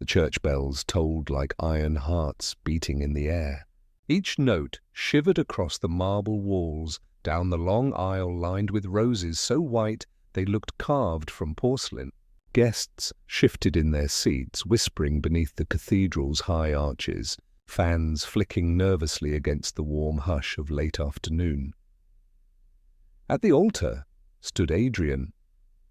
church bells tolled like iron hearts beating in the air. Each note shivered across the marble walls, down the long aisle lined with roses so white they looked carved from porcelain. Guests shifted in their seats, whispering beneath the cathedral's high arches, fans flicking nervously against the warm hush of late afternoon. At the altar stood Adrian,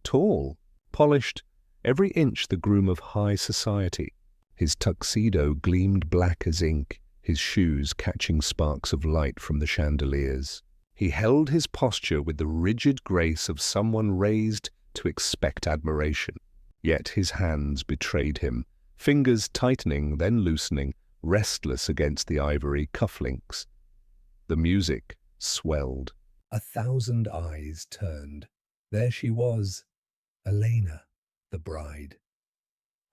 tall, polished, every inch the groom of high society. His tuxedo gleamed black as ink, his shoes catching sparks of light from the chandeliers. He held his posture with the rigid grace of someone raised to expect admiration. Yet his hands betrayed him, fingers tightening, then loosening, restless against the ivory cufflinks. The music swelled. 1,000 eyes turned. There she was, Elena, the bride.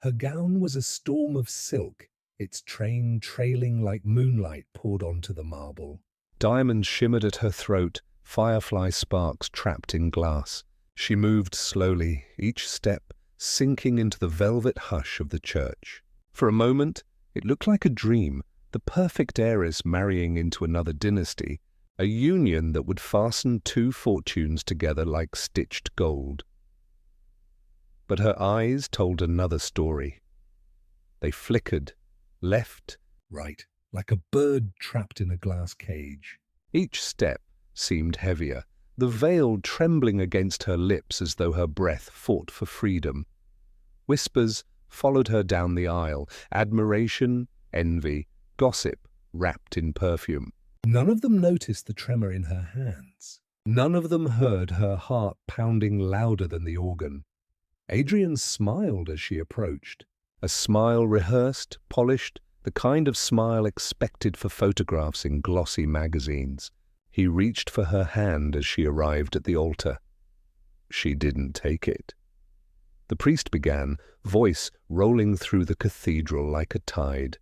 Her gown was a storm of silk, its train trailing like moonlight poured onto the marble. Diamonds shimmered at her throat, firefly sparks trapped in glass. She moved slowly, each step sinking into the velvet hush of the church. For a moment, it looked like a dream, the perfect heiress marrying into another dynasty, a union that would fasten two fortunes together like stitched gold. But her eyes told another story. They flickered, left, right, like a bird trapped in a glass cage. Each step seemed heavier, the veil trembling against her lips as though her breath fought for freedom. Whispers followed her down the aisle, admiration, envy, gossip wrapped in perfume. None of them noticed the tremor in her hands. None of them heard her heart pounding louder than the organ. Adrian smiled as she approached, a smile rehearsed, polished, the kind of smile expected for photographs in glossy magazines. He reached for her hand as she arrived at the altar. She didn't take it. The priest began, voice rolling through the cathedral like a tide.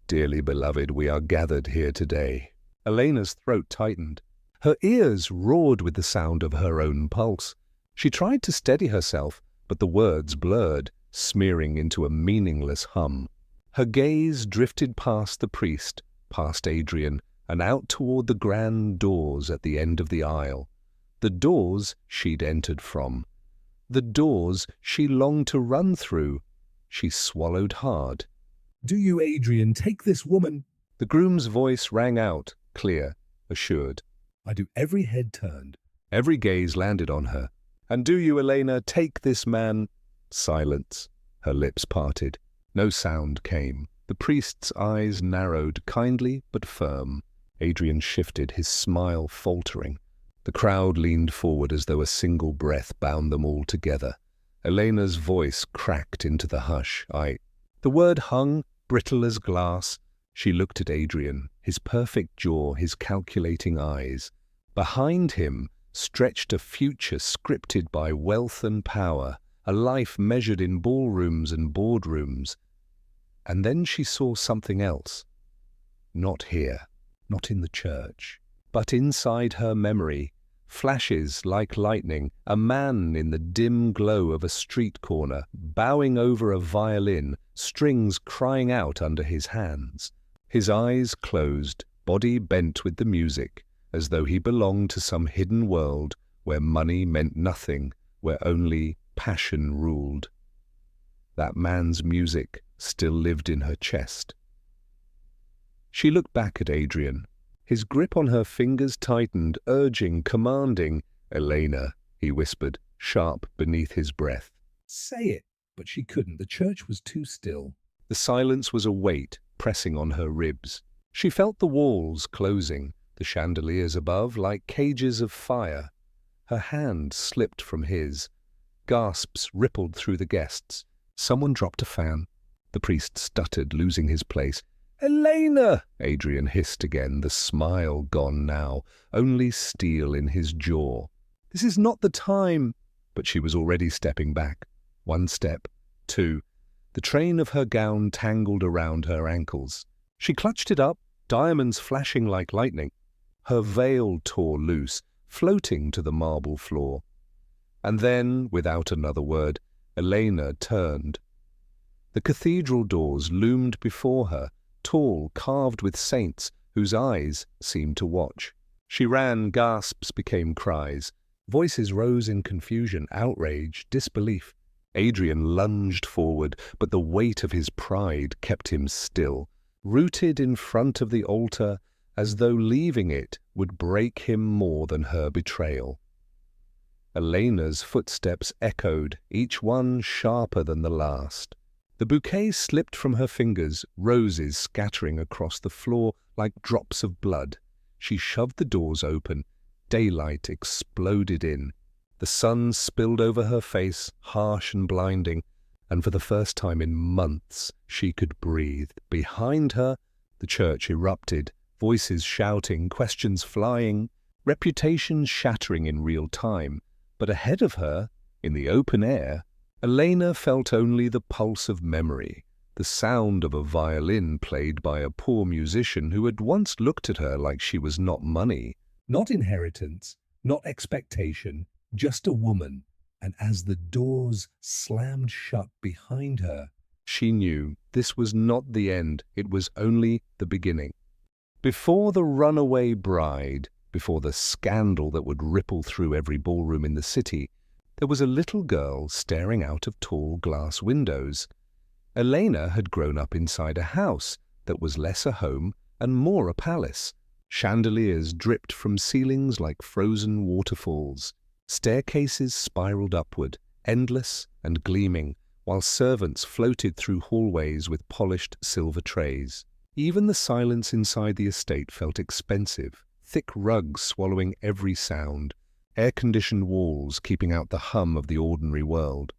Dearly beloved, we are gathered here today. Elena's throat tightened. Her ears roared with the sound of her own pulse. She tried to steady herself, but the words blurred, smearing into a meaningless hum. Her gaze drifted past the priest, past Adrian, and out toward the grand doors at the end of the aisle. The doors she'd entered from. The doors she longed to run through. She swallowed hard. "Do you, Adrian, take this woman?" The groom's voice rang out, clear, assured. "I do." Every head turned. Every gaze landed on her. "And do you, Elena, take this man?" Silence. Her lips parted. No sound came. The priest's eyes narrowed, kindly but firm. Adrian shifted, his smile faltering. The crowd leaned forward as though a single breath bound them all together. Elena's voice cracked into the hush. The word hung, brittle as glass. She looked at Adrian, his perfect jaw, his calculating eyes. Behind him stretched a future scripted by wealth and power, a life measured in ballrooms and boardrooms. And then she saw something else. Not here, not in the church, but inside her memory. Flashes like lightning, a man in the dim glow of a street corner, bowing over a violin, strings crying out under his hands. His eyes closed, body bent with the music, as though he belonged to some hidden world where money meant nothing, where only passion ruled. That man's music still lived in her chest. She looked back at Adrian. His grip on her fingers tightened, urging, commanding. "Elena," he whispered, sharp beneath his breath. Say it, but she couldn't. The church was too still. The silence was a weight pressing on her ribs. She felt the walls closing, the chandeliers above like cages of fire. Her hand slipped from his. Gasps rippled through the guests. Someone dropped a fan. The priest stuttered, losing his place. "Elena!" Adrian hissed again, the smile gone now, only steel in his jaw. "This is not the time." But she was already stepping back. One step, two. The train of her gown tangled around her ankles. She clutched it up, diamonds flashing like lightning. Her veil tore loose, floating to the marble floor. And then, without another word, Elena turned. The cathedral doors loomed before her, tall, carved with saints whose eyes seemed to watch. She ran, gasps became cries. Voices rose in confusion, outrage, disbelief. Adrian lunged forward, but the weight of his pride kept him still, rooted in front of the altar, as though leaving it would break him more than her betrayal. Elena's footsteps echoed, each one sharper than the last. The bouquet slipped from her fingers, roses scattering across the floor like drops of blood. She shoved the doors open. Daylight exploded in. The sun spilled over her face, harsh and blinding, and for the first time in months she could breathe. Behind her, the church erupted, voices shouting, questions flying, reputations shattering in real time. But ahead of her, in the open air, Elena felt only the pulse of memory, the sound of a violin played by a poor musician who had once looked at her like she was not money, not inheritance, not expectation, just a woman. And as the doors slammed shut behind her, she knew this was not the end, it was only the beginning. Before the runaway bride, before the scandal that would ripple through every ballroom in the city, there was a little girl staring out of tall glass windows. Elena had grown up inside a house that was less a home and more a palace. Chandeliers dripped from ceilings like frozen waterfalls. Staircases spiraled upward, endless and gleaming, while servants floated through hallways with polished silver trays. Even the silence inside the estate felt expensive, thick rugs swallowing every sound, air-conditioned walls keeping out the hum of the ordinary world.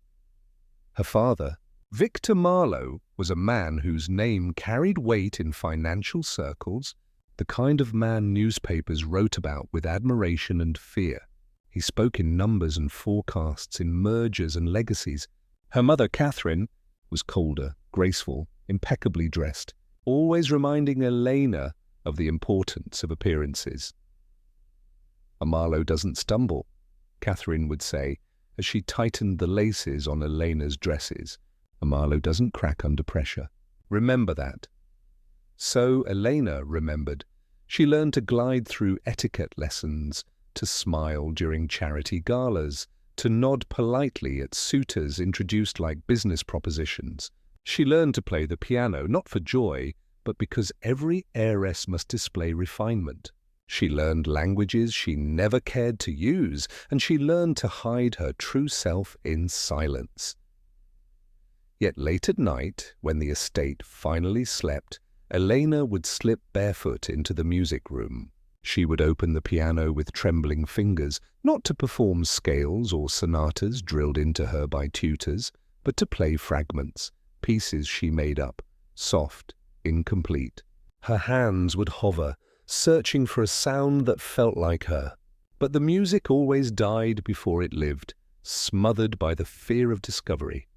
Her father, Victor Marlowe, was a man whose name carried weight in financial circles, the kind of man newspapers wrote about with admiration and fear. He spoke in numbers and forecasts, in mergers and legacies. Her mother, Catherine, was colder, graceful, impeccably dressed, always reminding Elena of the importance of appearances. "A Marlowe doesn't stumble," Catherine would say, as she tightened the laces on Elena's dresses. "A Marlowe doesn't crack under pressure. Remember that." So Elena remembered. She learned to glide through etiquette lessons, to smile during charity galas, to nod politely at suitors introduced like business propositions. She learned to play the piano, not for joy, but because every heiress must display refinement. She learned languages she never cared to use, and she learned to hide her true self in silence. Yet late at night, when the estate finally slept, Elena would slip barefoot into the music room. She would open the piano with trembling fingers, not to perform scales or sonatas drilled into her by tutors, but to play fragments, pieces she made up, soft, incomplete. Her hands would hover, searching for a sound that felt like her. But the music always died before it lived, smothered by the fear of discovery.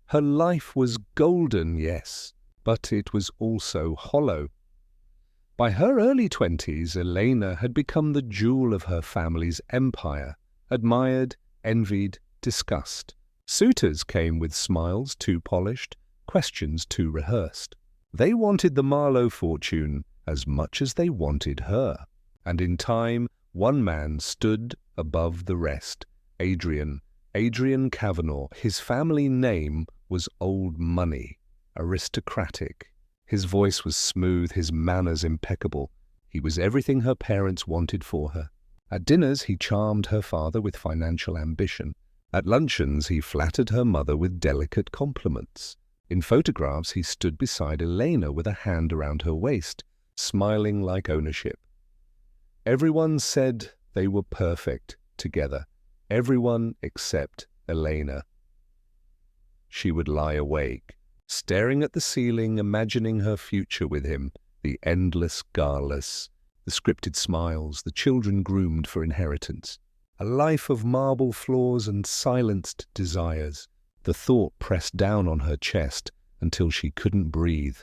Her life was golden, yes, but it was also hollow. By her early 20s, Elena had become the jewel of her family's empire, admired, envied, discussed. Suitors came with smiles too polished, questions too rehearsed. They wanted the Marlowe fortune as much as they wanted her. And in time, one man stood above the rest. Adrian Kavanagh. His family name was Old Money, aristocratic. His voice was smooth, his manners impeccable. He was everything her parents wanted for her. At dinners, he charmed her father with financial ambition. At luncheons, he flattered her mother with delicate compliments. In photographs, he stood beside Elena with a hand around her waist, smiling like ownership. Everyone said they were perfect together. Everyone except Elena. She would lie awake, staring at the ceiling, imagining her future with him, the endless galas, the scripted smiles, the children groomed for inheritance. A life of marble floors and silenced desires. The thought pressed down on her chest until she couldn't breathe.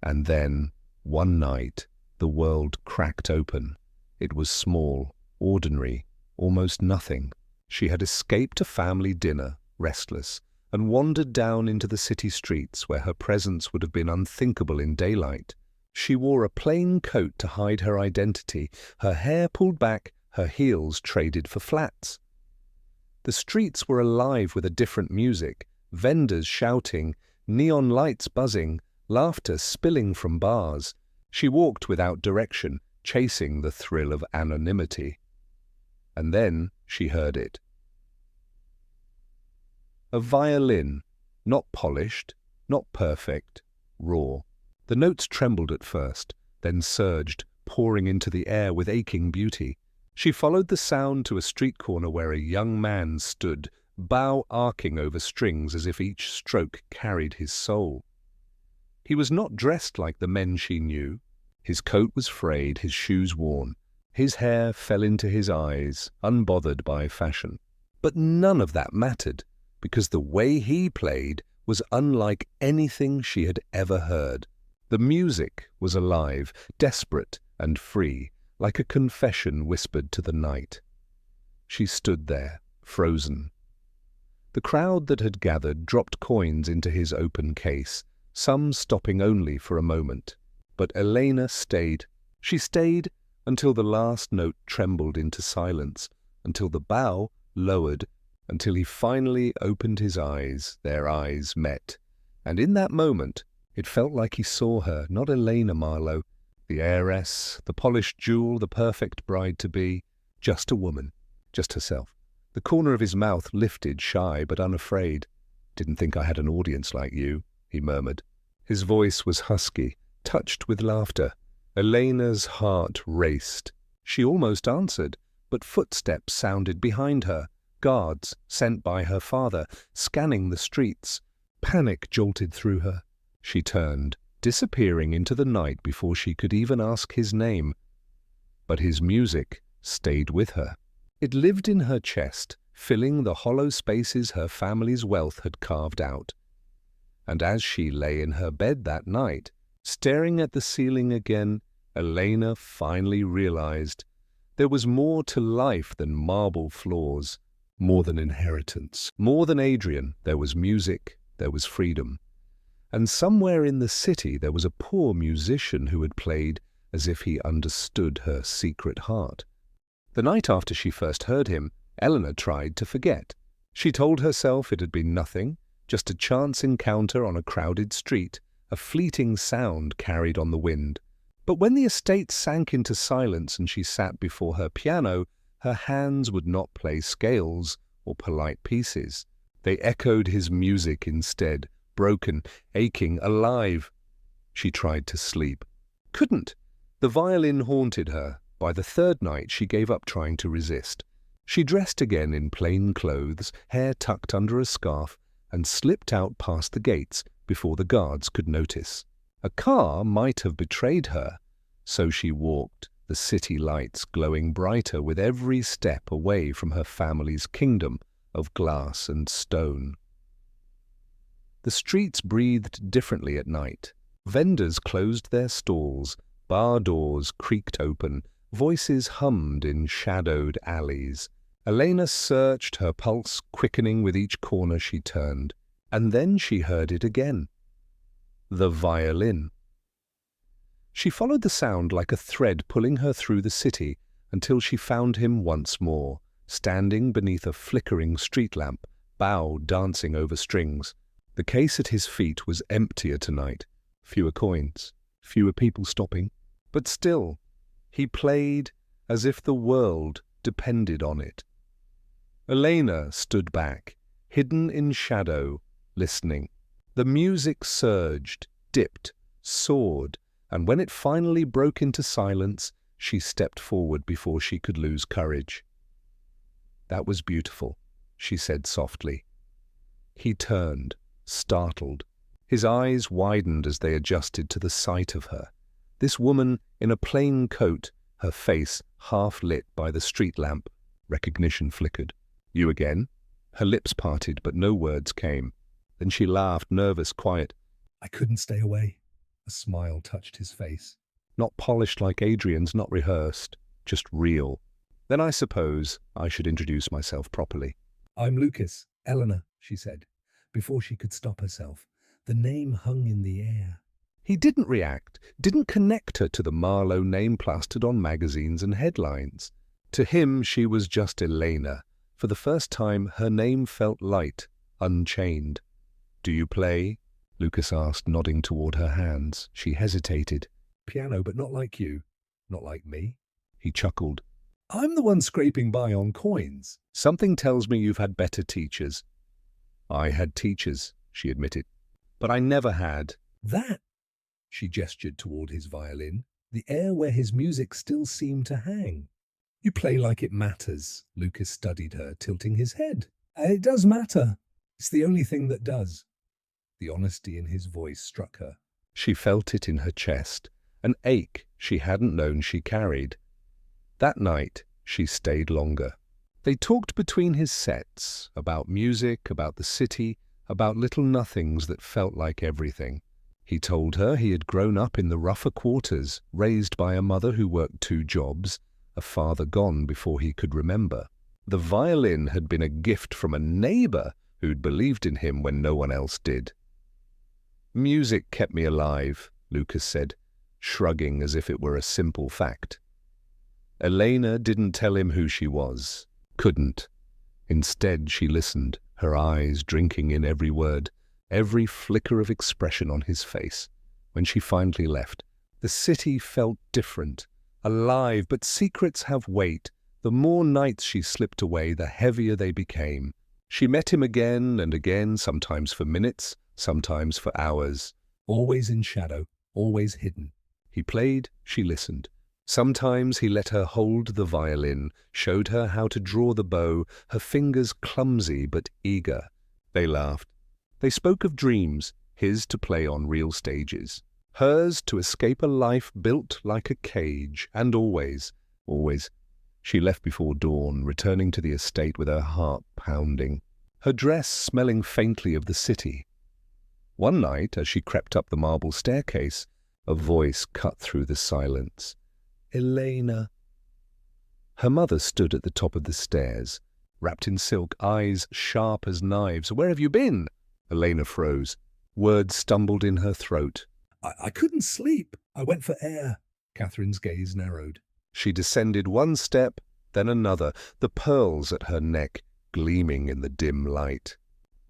And then, one night, the world cracked open. It was small, ordinary, almost nothing. She had escaped a family dinner, restless, and wandered down into the city streets where her presence would have been unthinkable in daylight. She wore a plain coat to hide her identity, her hair pulled back, her heels traded for flats. The streets were alive with a different music, vendors shouting, neon lights buzzing, laughter spilling from bars. She walked without direction, chasing the thrill of anonymity. And then she heard it. A violin, not polished, not perfect, raw. The notes trembled at first, then surged, pouring into the air with aching beauty. She followed the sound to a street corner where a young man stood, bow arcing over strings as if each stroke carried his soul. He was not dressed like the men she knew. His coat was frayed, his shoes worn. His hair fell into his eyes, unbothered by fashion. But none of that mattered, because the way he played was unlike anything she had ever heard. The music was alive, desperate and free, like a confession whispered to the night. She stood there, frozen. The crowd that had gathered dropped coins into his open case, some stopping only for a moment. But Elena stayed. She stayed until the last note trembled into silence, until the bow lowered, until he finally opened his eyes. Their eyes met. And in that moment, it felt like he saw her, not Elena Marlowe, the heiress, the polished jewel, the perfect bride-to-be, just a woman, just herself. The corner of his mouth lifted, shy but unafraid. "Didn't think I had an audience like you," he murmured. His voice was husky, touched with laughter. Elena's heart raced. She almost answered, but footsteps sounded behind her, guards sent by her father, scanning the streets. Panic jolted through her. She turned, disappearing into the night before she could even ask his name. But his music stayed with her. It lived in her chest, filling the hollow spaces her family's wealth had carved out. And as she lay in her bed that night, staring at the ceiling again, Elena finally realized there was more to life than marble floors, more than inheritance, more than Adrian. There was music, there was freedom. And somewhere in the city there was a poor musician who had played as if he understood her secret heart. The night after she first heard him, Eleanor tried to forget. She told herself it had been nothing, just a chance encounter on a crowded street, a fleeting sound carried on the wind. But when the estate sank into silence and she sat before her piano, her hands would not play scales or polite pieces. They echoed his music instead, broken, aching, alive. She tried to sleep. Couldn't. The violin haunted her. By the third night she gave up trying to resist. She dressed again in plain clothes, hair tucked under a scarf, and slipped out past the gates before the guards could notice. A car might have betrayed her. So she walked, the city lights glowing brighter with every step away from her family's kingdom of glass and stone. The streets breathed differently at night. Vendors closed their stalls, bar doors creaked open, voices hummed in shadowed alleys. Elena searched, her pulse quickening with each corner she turned. And then she heard it again. The violin. She followed the sound like a thread pulling her through the city until she found him once more, standing beneath a flickering street lamp, bow dancing over strings. The case at his feet was emptier tonight. Fewer coins, fewer people stopping. But still, he played as if the world depended on it. Elena stood back, hidden in shadow, listening. The music surged, dipped, soared, and when it finally broke into silence, she stepped forward before she could lose courage. "That was beautiful," she said softly. He turned, startled. His eyes widened as they adjusted to the sight of her. This woman in a plain coat, her face half lit by the street lamp. Recognition flickered. "You again?" Her lips parted, but no words came. Then she laughed, nervous, quiet. "I couldn't stay away." A smile touched his face. Not polished like Adrian's, not rehearsed, just real. "Then I suppose I should introduce myself properly." "I'm Lucas, Eleanor," she said. Before she could stop herself, the name hung in the air. He didn't react, didn't connect her to the Marlowe name plastered on magazines and headlines. To him, she was just Elena. For the first time, her name felt light, unchained. "Do you play?" Lucas asked, nodding toward her hands. She hesitated. "Piano, but not like you. Not like me." He chuckled. "I'm the one scraping by on coins." "Something tells me you've had better teachers." "I had teachers," she admitted, "but I never had." "That," she gestured toward his violin, the air where his music still seemed to hang. "You play like it matters." Lucas studied her, tilting his head. "It does matter. It's the only thing that does." The honesty in his voice struck her. She felt it in her chest, an ache she hadn't known she carried. That night, she stayed longer. They talked between his sets, about music, about the city, about little nothings that felt like everything. He told her he had grown up in the rougher quarters, raised by a mother who worked 2 jobs, a father gone before he could remember. The violin had been a gift from a neighbor who'd believed in him when no one else did. "Music kept me alive," Lucas said, shrugging as if it were a simple fact. Elena didn't tell him who she was. Couldn't. Instead, she listened, her eyes drinking in every word, every flicker of expression on his face. When she finally left, the city felt different, alive, but secrets have weight. The more nights she slipped away, the heavier they became. She met him again and again, sometimes for minutes, sometimes for hours. Always in shadow, always hidden. He played, she listened. Sometimes he let her hold the violin, showed her how to draw the bow, her fingers clumsy but eager. They laughed. They spoke of dreams, his to play on real stages, hers to escape a life built like a cage, and always, she left before dawn, returning to the estate with her heart pounding, her dress smelling faintly of the city. One night, as she crept up the marble staircase, a voice cut through the silence. "Elena." Her mother stood at the top of the stairs, wrapped in silk, eyes sharp as knives. "Where have you been?" Elena froze. Words stumbled in her throat. I couldn't sleep. I went for air." Catherine's gaze narrowed. She descended one step, then another, the pearls at her neck gleaming in the dim light.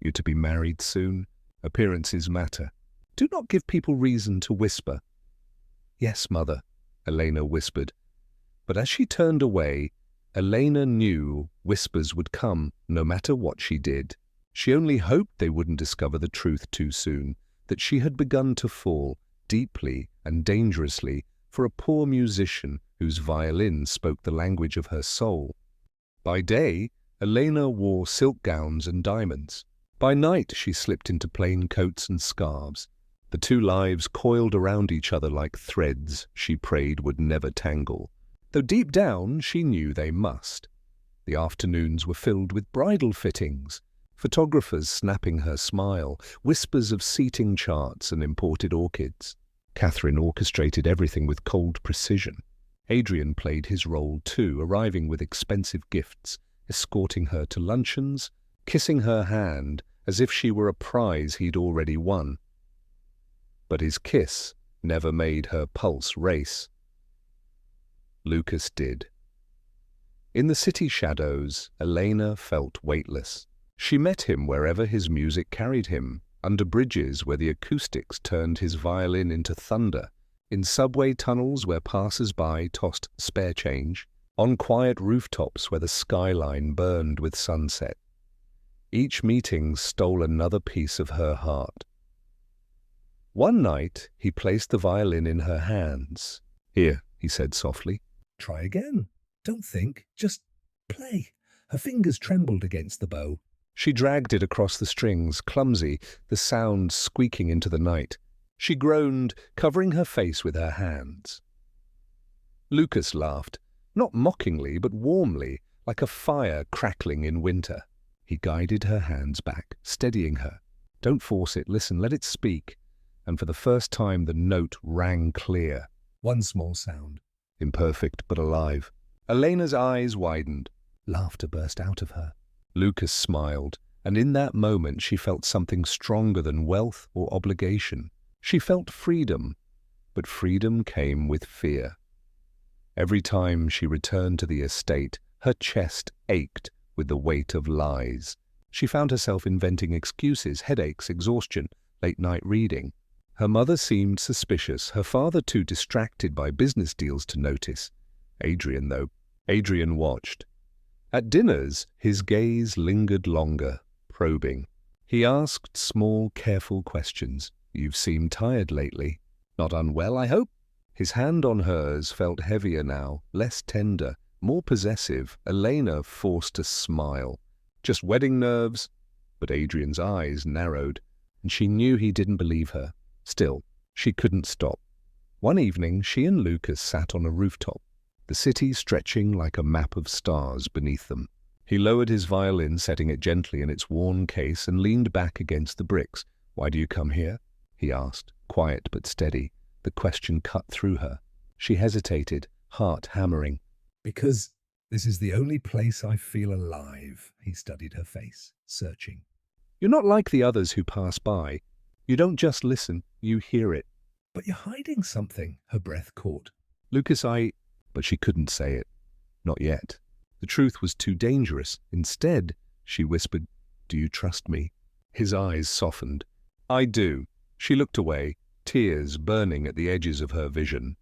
"You to be married soon? Appearances matter. Do not give people reason to whisper." "Yes, mother," Elena whispered. But as she turned away, Elena knew whispers would come, no matter what she did. She only hoped they wouldn't discover the truth too soon, that she had begun to fall, deeply and dangerously, for a poor musician whose violin spoke the language of her soul. By day, Elena wore silk gowns and diamonds. By night, she slipped into plain coats and scarves. The 2 lives coiled around each other like threads she prayed would never tangle, though deep down she knew they must. The afternoons were filled with bridal fittings, photographers snapping her smile, whispers of seating charts and imported orchids. Catherine orchestrated everything with cold precision. Adrian played his role too, arriving with expensive gifts, escorting her to luncheons, kissing her hand as if she were a prize he'd already won. But his kiss never made her pulse race. Lucas did. In the city shadows, Elena felt weightless. She met him wherever his music carried him, under bridges where the acoustics turned his violin into thunder, in subway tunnels where passers-by tossed spare change, on quiet rooftops where the skyline burned with sunset. Each meeting stole another piece of her heart. One night, he placed the violin in her hands. "Here," he said softly. "Try again. Don't think. Just play." Her fingers trembled against the bow. She dragged it across the strings, clumsy, the sound squeaking into the night. She groaned, covering her face with her hands. Lucas laughed, not mockingly, but warmly, like a fire crackling in winter. He guided her hands back, steadying her. "Don't force it. Listen, let it speak." And for the first time the note rang clear. One small sound. Imperfect but alive. Elena's eyes widened. Laughter burst out of her. Lucas smiled, And in that moment she felt something stronger than wealth or obligation. She felt freedom, but freedom came with fear. Every time she returned to the estate, her chest ached with the weight of lies. She found herself inventing excuses, headaches, exhaustion, late-night reading. Her mother seemed suspicious, her father too distracted by business deals to notice. Adrian watched. At dinners, his gaze lingered longer, probing. He asked small, careful questions. "You've seemed tired lately. Not unwell, I hope?" His hand on hers felt heavier now, less tender, more possessive. Elena forced a smile. "Just wedding nerves?" But Adrian's eyes narrowed, and she knew he didn't believe her. Still, she couldn't stop. One evening, she and Lucas sat on a rooftop, the city stretching like a map of stars beneath them. He lowered his violin, setting it gently in its worn case, and leaned back against the bricks. "Why do you come here?" he asked, quiet but steady. The question cut through her. She hesitated, heart hammering. "Because this is the only place I feel alive." He studied her face, searching. "You're not like the others who pass by. You don't just listen, you hear it." "But you're hiding something," her breath caught. "Lucas, But she couldn't say it. Not yet. The truth was too dangerous. Instead, she whispered, "Do you trust me?" His eyes softened. "I do." She looked away, tears burning at the edges of her vision.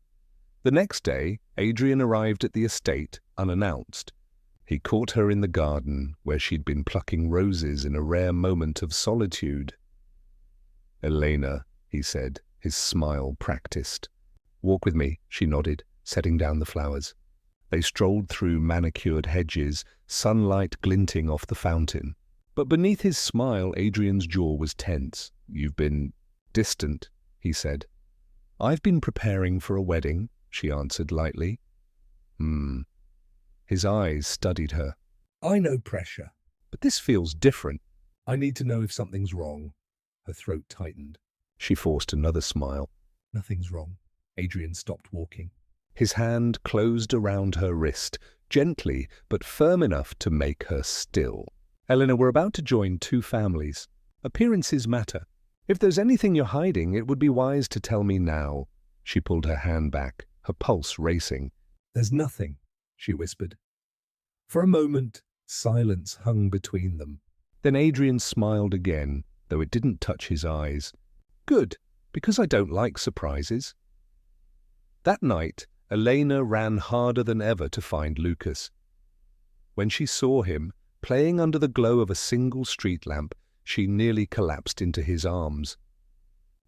The next day, Adrian arrived at the estate, unannounced. He caught her in the garden, where she'd been plucking roses in a rare moment of solitude. "Elena," he said, his smile practiced. "Walk with me," she nodded, setting down the flowers. They strolled through manicured hedges, sunlight glinting off the fountain. But beneath his smile, Adrian's jaw was tense. "You've been distant," he said. "I've been preparing for a wedding," she answered lightly. His eyes studied her. "I know pressure. "But this feels different." I need to know if something's wrong." Her throat tightened. She forced another smile. "Nothing's wrong." Adrian stopped walking. His hand closed around her wrist, gently but firm enough to make her still. "Eleanor, we're about to join two families. Appearances matter. If there's anything you're hiding, it would be wise to tell me now." She pulled her hand back, her pulse racing. "There's nothing," she whispered. For a moment, silence hung between them. Then Adrian smiled again, though it didn't touch his eyes. "Good, because I don't like surprises." That night, Elena ran harder than ever to find Lucas. When she saw him, playing under the glow of a single street lamp, she nearly collapsed into his arms.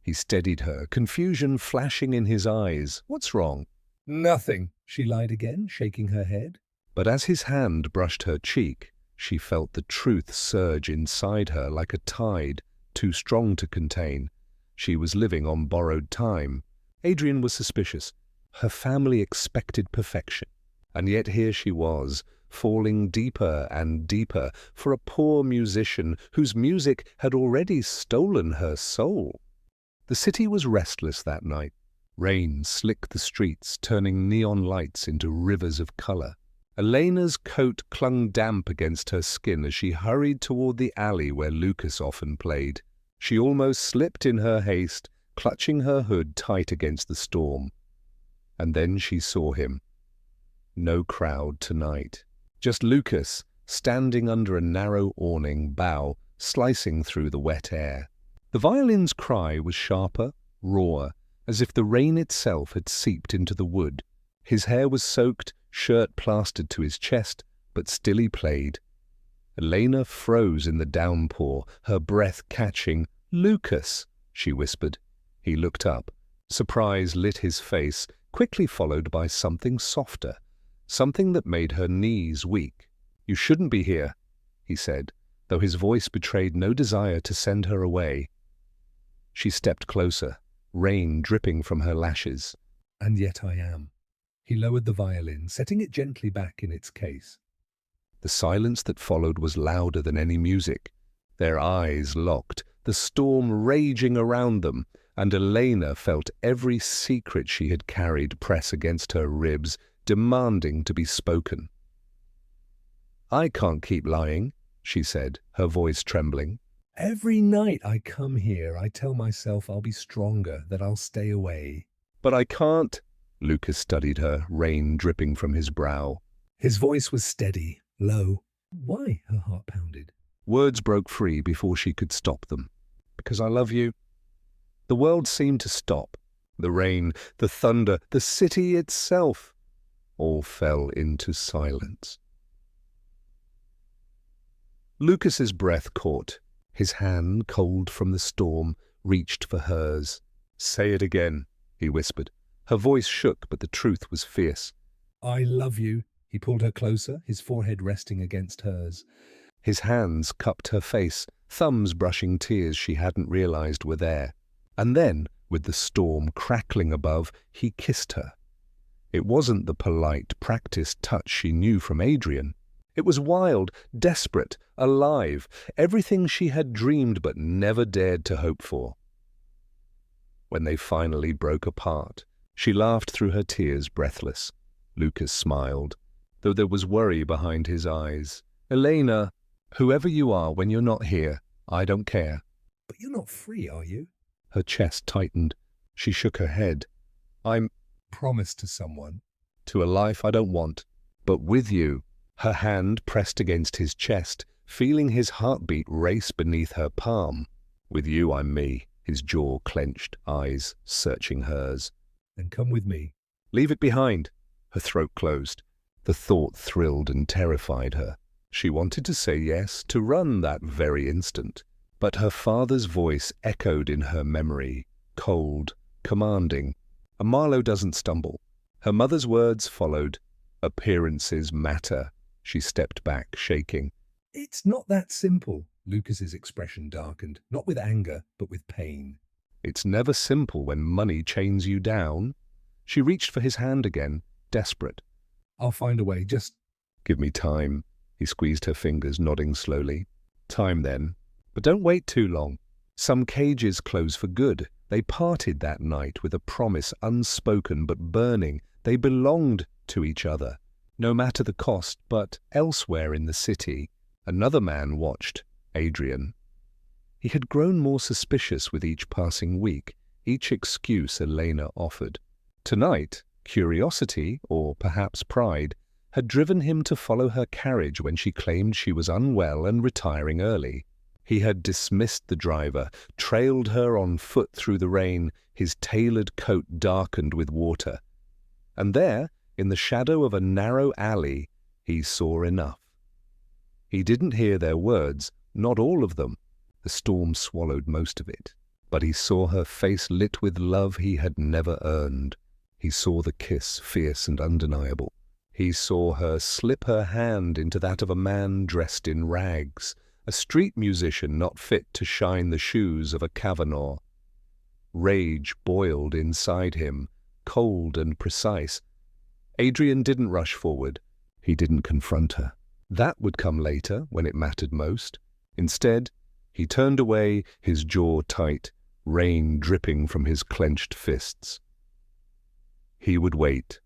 He steadied her, confusion flashing in his eyes. "What's wrong?" "Nothing," she lied again, shaking her head. But as his hand brushed her cheek, she felt the truth surge inside her like a tide, too strong to contain. She was living on borrowed time. Adrian was suspicious. Her family expected perfection. And yet here she was, falling deeper and deeper for a poor musician whose music had already stolen her soul. The city was restless that night. Rain slicked the streets, turning neon lights into rivers of color. Elena's coat clung damp against her skin as she hurried toward the alley where Lucas often played. She almost slipped in her haste, clutching her hood tight against the storm. And then she saw him. No crowd tonight. Just Lucas, standing under a narrow awning bough, slicing through the wet air. The violin's cry was sharper, rawer, as if the rain itself had seeped into the wood. His hair was soaked, shirt plastered to his chest, but still he played. Elena froze in the downpour, her breath catching. "Lucas," she whispered. He looked up. Surprise lit his face, quickly followed by something softer, something that made her knees weak. "You shouldn't be here," he said, though his voice betrayed no desire to send her away. She stepped closer, rain dripping from her lashes. "And yet I am." He lowered the violin, setting it gently back in its case. The silence that followed was louder than any music. Their eyes locked, the storm raging around them, and Elena felt every secret she had carried press against her ribs, demanding to be spoken. "I can't keep lying," she said, her voice trembling. Every night I come here, I tell myself I'll be stronger, that I'll stay away. But I can't. Lucas studied her, rain dripping from his brow. His voice was steady, low. Why? Her heart pounded. Words broke free before she could stop them. Because I love you. The world seemed to stop. The rain, the thunder, the city itself, all fell into silence. Lucas's breath caught. His hand, cold from the storm, reached for hers. Say it again, he whispered. Her voice shook, but the truth was fierce. I love you. He pulled her closer, his forehead resting against hers. His hands cupped her face, thumbs brushing tears she hadn't realized were there. And then, with the storm crackling above, he kissed her. It wasn't the polite, practiced touch she knew from Adrian. It was wild, desperate, alive, everything she had dreamed but never dared to hope for. When they finally broke apart, she laughed through her tears, breathless. Lucas smiled, though there was worry behind his eyes. Elena, whoever you are when you're not here, I don't care. But you're not free, are you? Her chest tightened. She shook her head. I'm promised to someone. To a life I don't want, but with you. Her hand pressed against his chest, feeling his heartbeat race beneath her palm. With you I'm me, his jaw clenched, eyes searching hers. Then come with me. Leave it behind. Her throat closed. The thought thrilled and terrified her. She wanted to say yes, to run that very instant. But her father's voice echoed in her memory, cold, commanding. A Marlowe doesn't stumble. Her mother's words followed. Appearances matter. She stepped back, shaking. It's not that simple. Lucas's expression darkened, not with anger, but with pain. It's never simple when money chains you down. She reached for his hand again, desperate. I'll find a way, just... Give me time. He squeezed her fingers, nodding slowly. Time then. But don't wait too long. Some cages close for good. They parted that night with a promise unspoken but burning. They belonged to each other. No matter the cost, but elsewhere in the city, another man watched, Adrian. He had grown more suspicious with each passing week, each excuse Elena offered. Tonight, curiosity, or perhaps pride, had driven him to follow her carriage when she claimed she was unwell and retiring early. He had dismissed the driver, trailed her on foot through the rain, his tailored coat darkened with water. And there, in the shadow of a narrow alley, he saw enough. He didn't hear their words, not all of them. The storm swallowed most of it. But he saw her face lit with love he had never earned. He saw the kiss, fierce and undeniable. He saw her slip her hand into that of a man dressed in rags, a street musician not fit to shine the shoes of a Kavanaugh. Rage boiled inside him, cold and precise. Adrian didn't rush forward. He didn't confront her. That would come later, when it mattered most. Instead, he turned away, his jaw tight, rain dripping from his clenched fists. He would wait.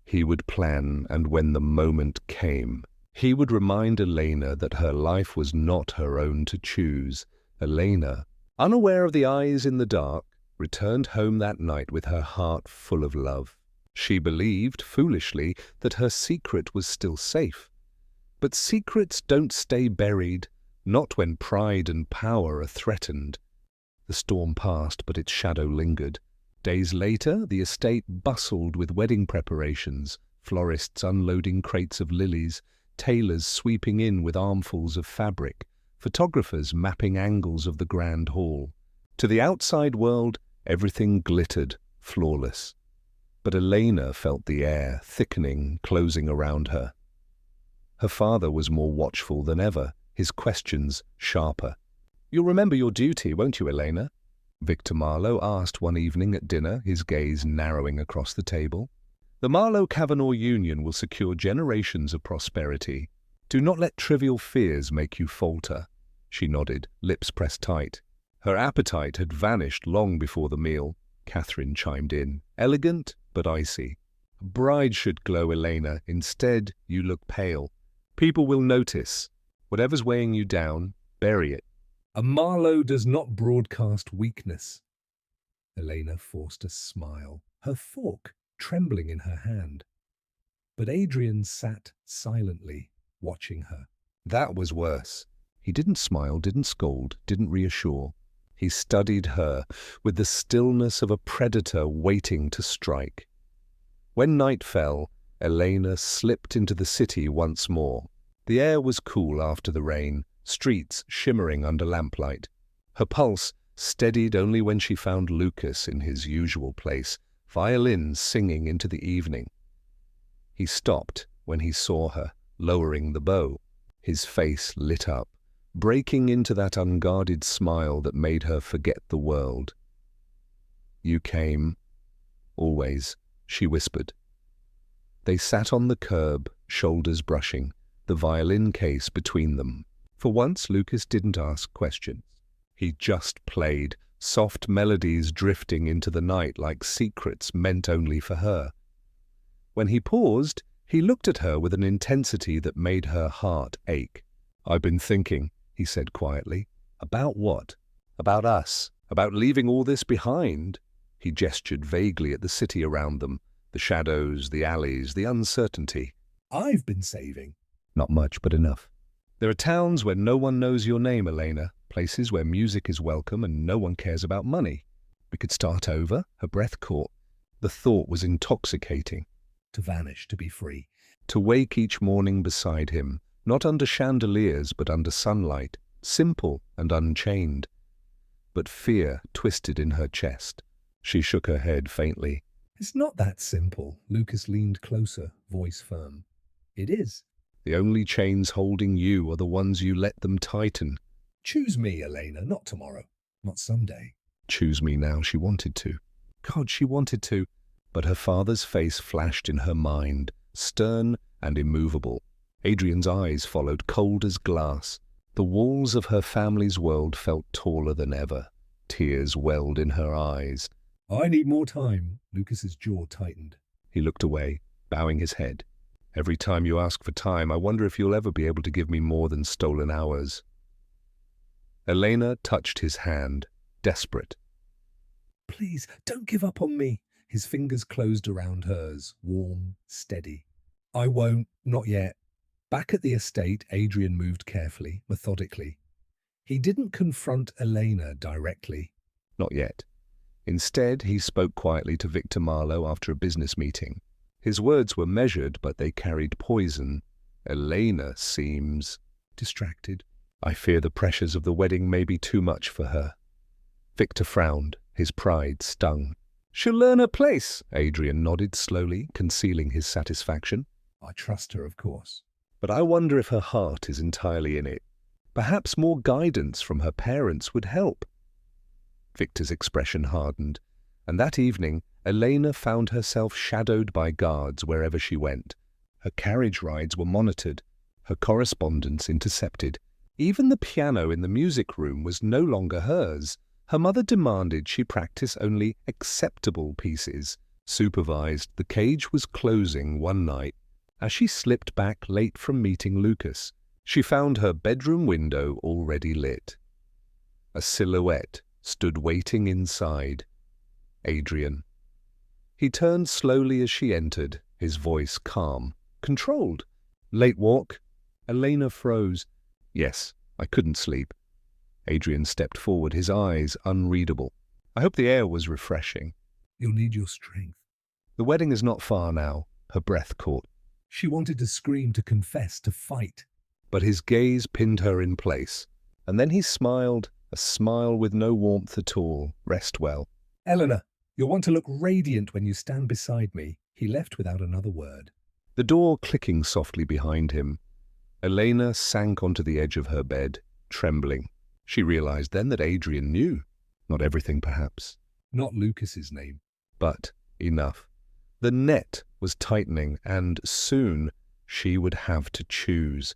He would plan, and when the moment came, he would remind Elena that her life was not her own to choose. Elena, unaware of the eyes in the dark, returned home that night with her heart full of love. She believed, foolishly, that her secret was still safe. But secrets don't stay buried, not when pride and power are threatened. The storm passed, but its shadow lingered. Days later, the estate bustled with wedding preparations, florists unloading crates of lilies, tailors sweeping in with armfuls of fabric, photographers mapping angles of the grand hall. To the outside world, everything glittered, flawless. But Elena felt the air thickening, closing around her. Her father was more watchful than ever, his questions sharper. "You'll remember your duty, won't you, Elena?" Victor Marlowe asked one evening at dinner, his gaze narrowing across the table. "The Marlowe-Kavanaugh union will secure generations of prosperity. Do not let trivial fears make you falter." She nodded, lips pressed tight. Her appetite had vanished long before the meal. Catherine chimed in, elegant but icy. "A bride should glow, Elena. Instead, you look pale. People will notice." Whatever's weighing you down, bury it. A Marlowe does not broadcast weakness. Elena forced a smile, her fork trembling in her hand. But Adrian sat silently, watching her. That was worse. He didn't smile, didn't scold, didn't reassure. He studied her with the stillness of a predator waiting to strike. When night fell, Elena slipped into the city once more. The air was cool after the rain, streets shimmering under lamplight. Her pulse steadied only when she found Lucas in his usual place, violin singing into the evening. He stopped when he saw her, lowering the bow. His face lit up, breaking into that unguarded smile that made her forget the world. "You came, always," she whispered. They sat on the curb, shoulders brushing, the violin case between them. For once, Lucas didn't ask questions. He just played, soft melodies drifting into the night like secrets meant only for her. When he paused, he looked at her with an intensity that made her heart ache. "I've been thinking," he said quietly. "About what?" "About us. About leaving all this behind." He gestured vaguely at the city around them, the shadows, the alleys, the uncertainty. "I've been saving." "Not much, but enough." "There are towns where no one knows your name, Elena. Places where music is welcome and no one cares about money. We could start over." Her breath caught. The thought was intoxicating. To vanish, to be free. To wake each morning beside him, not under chandeliers but under sunlight, simple and unchained. But fear twisted in her chest. She shook her head faintly. "It's not that simple." Lucas leaned closer, voice firm. "It is. "The only chains holding you are the ones you let them tighten." Choose me, Elena, not tomorrow, not someday." Choose me now, she wanted to. God, she wanted to. But her father's face flashed in her mind, stern and immovable. Adrian's eyes followed, cold as glass. The walls of her family's world felt taller than ever. Tears welled in her eyes. "I need more time." Lucas's jaw tightened. He looked away, bowing his head. "Every time you ask for time, I wonder if you'll ever be able to give me more than stolen hours." Elena touched his hand, desperate. "Please, don't give up on me." His fingers closed around hers, warm, steady. "I won't, not yet." Back at the estate, Adrian moved carefully, methodically. He didn't confront Elena directly. Not yet. Instead, he spoke quietly to Victor Marlowe after a business meeting. His words were measured, but they carried poison. "Elena seems distracted. I fear the pressures of the wedding may be too much for her." Victor frowned, his pride stung. "She'll learn her place." Adrian nodded slowly, concealing his satisfaction. "I trust her, of course." "But I wonder if her heart is entirely in it. Perhaps more guidance from her parents would help." Victor's expression hardened, and that evening Elena found herself shadowed by guards wherever she went. Her carriage rides were monitored, her correspondence intercepted. Even the piano in the music room was no longer hers. Her mother demanded she practice only acceptable pieces. Supervised, the cage was closing one night. As she slipped back late from meeting Lucas, she found her bedroom window already lit. A silhouette stood waiting inside. Adrian. He turned slowly as she entered, his voice calm, controlled. "Late walk?" Elena froze. "Yes, I couldn't sleep." Adrian stepped forward, his eyes unreadable. "I hope the air was refreshing." "You'll need your strength." "The wedding is not far now." Her breath caught. She wanted to scream, to confess, to fight. But his gaze pinned her in place. And then he smiled, a smile with no warmth at all. "Rest well." "Eleanor, you'll want to look radiant when you stand beside me." He left without another word. The door clicking softly behind him. Elena sank onto the edge of her bed, trembling. She realized then that Adrian knew. Not everything, perhaps. Not Lucas's name. But enough. The net was tightening, and soon she would have to choose.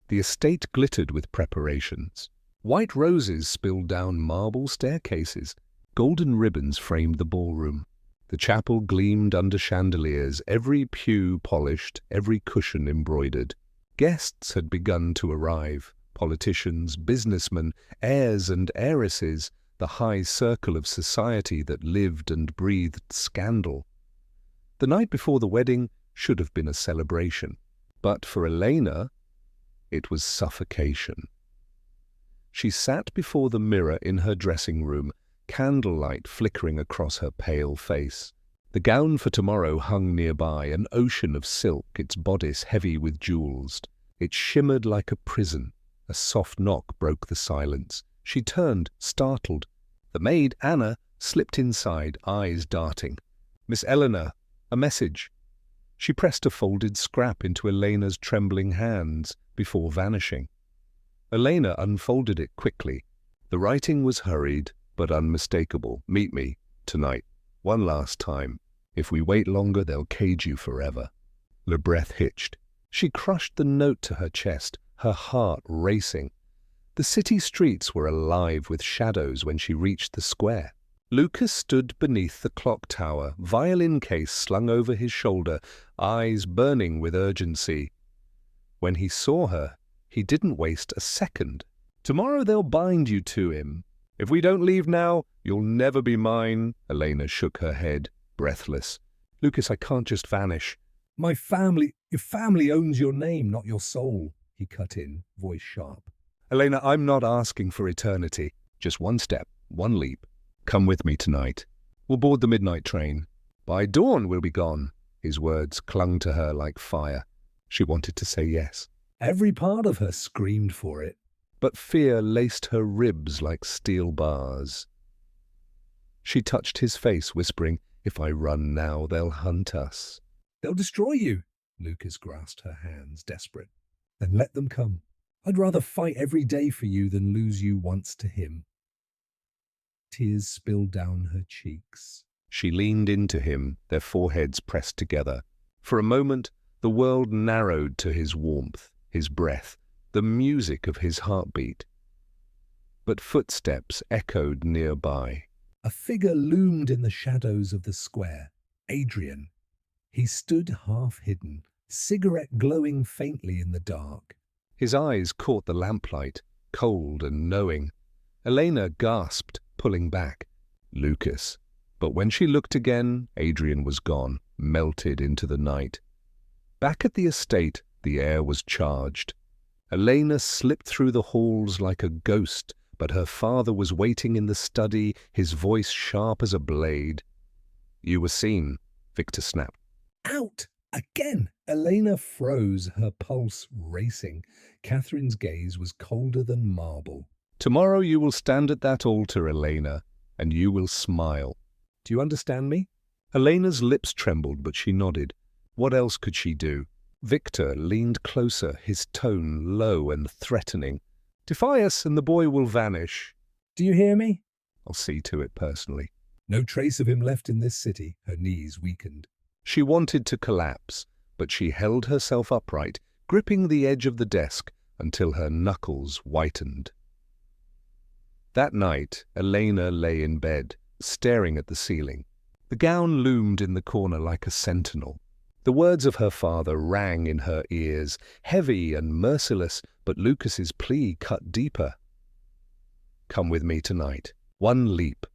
The estate glittered with preparations. White roses spilled down marble staircases. Golden ribbons framed the ballroom. The chapel gleamed under chandeliers, every pew polished, every cushion embroidered. Guests had begun to arrive, politicians, businessmen, heirs and heiresses, the high circle of society that lived and breathed scandal. The night before the wedding should have been a celebration, but for Elena, it was suffocation. She sat before the mirror in her dressing room, candlelight flickering across her pale face. The gown for tomorrow hung nearby, an ocean of silk, its bodice heavy with jewels. It shimmered like a prison. A soft knock broke the silence. She turned, startled. The maid, Anna, slipped inside, eyes darting. "Miss Eleanor, a message." She pressed a folded scrap into Elena's trembling hands before vanishing. Elena unfolded it quickly. The writing was hurried but unmistakable. "Meet me, tonight. One last time. If we wait longer, they'll cage you forever." Her breath hitched. She crushed the note to her chest, her heart racing. The city streets were alive with shadows when she reached the square. Lucas stood beneath the clock tower, violin case slung over his shoulder, eyes burning with urgency. When he saw her, he didn't waste a second. "Tomorrow they'll bind you to him. If we don't leave now, you'll never be mine." Elena shook her head, breathless. "Lucas, I can't just vanish." Your family owns your name, not your soul," he cut in, voice sharp. "Elena, I'm not asking for eternity. Just one step, one leap. Come with me tonight. We'll board the midnight train. By dawn we'll be gone." His words clung to her like fire. She wanted to say yes. Every part of her screamed for it. But fear laced her ribs like steel bars. She touched his face, whispering, "If I run now, they'll hunt us." "They'll destroy you." Lucas grasped her hands, desperate. "Then let them come. I'd rather fight every day for you than lose you once to him." Tears spilled down her cheeks. She leaned into him, their foreheads pressed together. For a moment, the world narrowed to his warmth, his breath, the music of his heartbeat. But footsteps echoed nearby. A figure loomed in the shadows of the square. Adrian. He stood half-hidden, cigarette glowing faintly in the dark. His eyes caught the lamplight, cold and knowing. Elena gasped, pulling back. "Lucas." But when she looked again, Adrian was gone, melted into the night. Back at the estate, the air was charged. Elena slipped through the halls like a ghost, but her father was waiting in the study, his voice sharp as a blade. "You were seen," Victor snapped. "Out! Again!" Elena froze, her pulse racing. Catherine's gaze was colder than marble. "Tomorrow you will stand at that altar, Elena, and you will smile. Do you understand me?" Elena's lips trembled, but she nodded. What else could she do? Victor leaned closer, his tone low and threatening. "Defy us and the boy will vanish." "Do you hear me?" "I'll see to it personally." No trace of him left in this city. Her knees weakened. She wanted to collapse, but she held herself upright, gripping the edge of the desk until her knuckles whitened. That night, Elena lay in bed, staring at the ceiling. The gown loomed in the corner like a sentinel. The words of her father rang in her ears, heavy and merciless, but Lucas's plea cut deeper. "Come with me tonight. One leap."